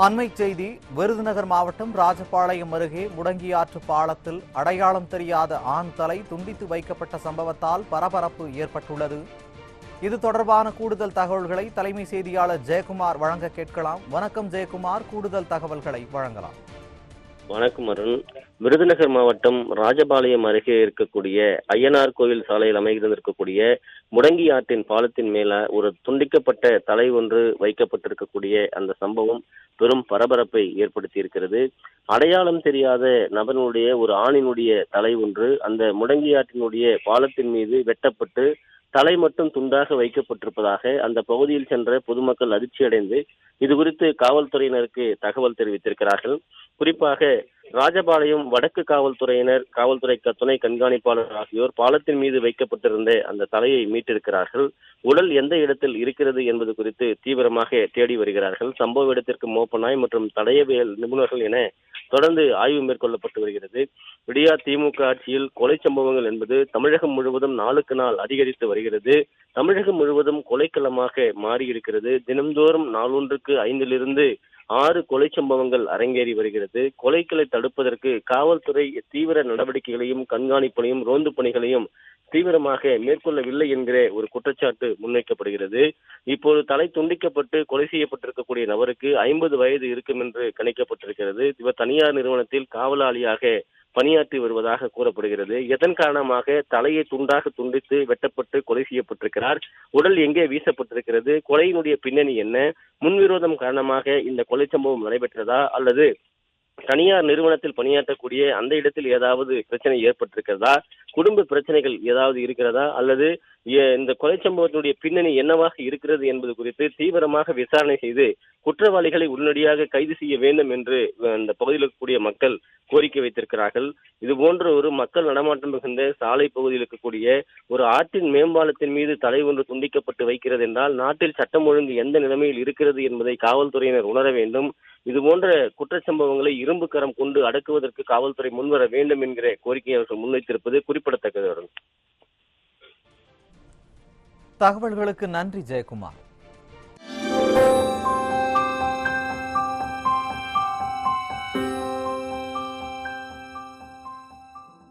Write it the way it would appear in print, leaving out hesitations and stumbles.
அண்மைச் செய்தி. விருதுநகர் மாவட்டம் ராஜபாளையம் அருகே முடங்கியாற்று பாலத்தில் அடையாளம் தெரியாத ஆண் தலை துண்டித்து வைக்கப்பட்ட சம்பவத்தால் பரபரப்பு ஏற்பட்டுள்ளது. இது தொடர்பான கூடுதல் தகவல்களை தலைமை செய்தியாளர் ஜெயக்குமார் வழங்க கேட்கலாம். வணக்கம் ஜெயக்குமார், கூடுதல் தகவல்களை வழங்கலாம். வணக்கம் அருண். விருதுநகர் மாவட்டம் ராஜபாளையம் அருகே இருக்கக்கூடிய ஐயனார் கோவில் சாலையில் அமைந்திருக்கக்கூடிய முடங்கி ஆற்றின் பாலத்தின் மேல ஒரு துண்டிக்கப்பட்ட தலை ஒன்று வைக்கப்பட்டிருக்கக்கூடிய அந்த சம்பவம் பெரும் பரபரப்பை ஏற்படுத்தி இருக்கிறது. அடையாளம் தெரியாத நபனுடைய ஒரு ஆணினுடைய தலை ஒன்று அந்த முடங்கி ஆற்றினுடைய பாலத்தின் மீது வெட்டப்பட்டு தலை மட்டும் துண்டாக வைக்கப்பட்டிருப்பதாக அந்த பகுதியில் சென்ற பொதுமக்கள் அதிர்ச்சியடைந்து இது குறித்து காவல்துறையினருக்கு தகவல் தெரிவித்திருக்கிறார்கள். குறிப்பாக ராஜபாளையம் வடக்கு காவல்துறை துணை கண்காணிப்பாளர் ஆகியோர் பாலத்தின் மீது வைக்கப்பட்டிருந்த அந்த தலையை மீட்டிருக்கிறார்கள். உடல் எந்த இடத்தில் இருக்கிறது என்பது குறித்து தீவிரமாக தேடி வருகிறார்கள். சம்பவ இடத்திற்கு மோப்பநாய் மற்றும் தடயவியல் நிபுணர்கள் என தொடர்ந்து ஆய்வு மேற்கொள்ளப்பட்டு வருகிறது. விடியா திமுக ஆட்சியில் கொலை சம்பவங்கள் என்பது தமிழகம் முழுவதும் நாளுக்கு நாள் அதிகரித்து வருகிறது. தமிழகம் முழுவதும் கொலைக்களமாக மாறியிருக்கிறது. தினந்தோறும் நாளொன்றுக்கு 5 to 6 கொலை சம்பவங்கள் அரங்கேறி வருகிறது. கொலைகளை தடுப்பதற்கு காவல்துறை தீவிர நடவடிக்கைகளையும் கண்காணிப்பையும் ரோந்து பணிகளையும் தீவிரமாக மேற்கொள்ளவில்லை என்கிற ஒரு குற்றச்சாட்டு முன்வைக்கப்படுகிறது. இப்போது தலை துண்டிக்கப்பட்டு கொலை செய்யப்பட்டிருக்கக்கூடிய நபருக்கு 50 வயது இருக்கும் என்று கணிக்கப்பட்டிருக்கிறது. இவர் தனியார் நிறுவனத்தில் காவலாளியாக பணியாற்றி வருவதாக கூறப்படுகிறது. இதன் காரணமாக தலையை துண்டாக துண்டித்து வெட்டப்பட்டு கொலை செய்யப்பட்டிருக்கிறார். உடல் எங்கே வீசப்பட்டிருக்கிறது? கொலையினுடைய பின்னணி என்ன? முன்விரோதம் காரணமாக இந்த கொலை சம்பவம் நடைபெற்றதா அல்லது தனியார் நிறுவனத்தில் பணியாற்றக்கூடிய அந்த இடத்தில் ஏதாவது பிரச்சனை ஏற்பட்டிருக்கிறதா? குடும்ப பிரச்சனைகள் ஏதாவது இருக்கிறதா? அல்லது இந்த கொலை சம்பவத்தினுடைய பின்னணி என்னவாக இருக்கிறது என்பது குறித்து தீவிரமாக விசாரணை செய்து குற்றவாளிகளை உடனடியாக கைது செய்ய வேண்டும் என்று இந்த பகுதியில் இருக்கக்கூடிய மக்கள் கோரிக்கை வைத்திருக்கிறார்கள். இது போன்ற ஒரு மக்கள் நடமாட்டம் மிகுந்த சாலை பகுதியில் இருக்கக்கூடிய ஒரு ஆற்றின் மேம்பாலத்தின் மீது தலை ஒன்று துண்டிக்கப்பட்டு வைக்கிறது என்றால் நாட்டில் சட்டம் ஒழுங்கு எந்த நிலைமையில் இருக்கிறது என்பதை காவல்துறையினர் உணர வேண்டும். இது போன்ற குற்றச்சம்பவங்களை இரும்பு கரம் கொண்டு அடக்குவதற்கு காவல்துறை முன்வர வேண்டும் என்கிற கோரிக்கையை அவர்கள் முன்வைத்திருப்பது குறிப்பிடத்தக்கது. தகவல்களுக்கு நன்றி ஜெயக்குமார்.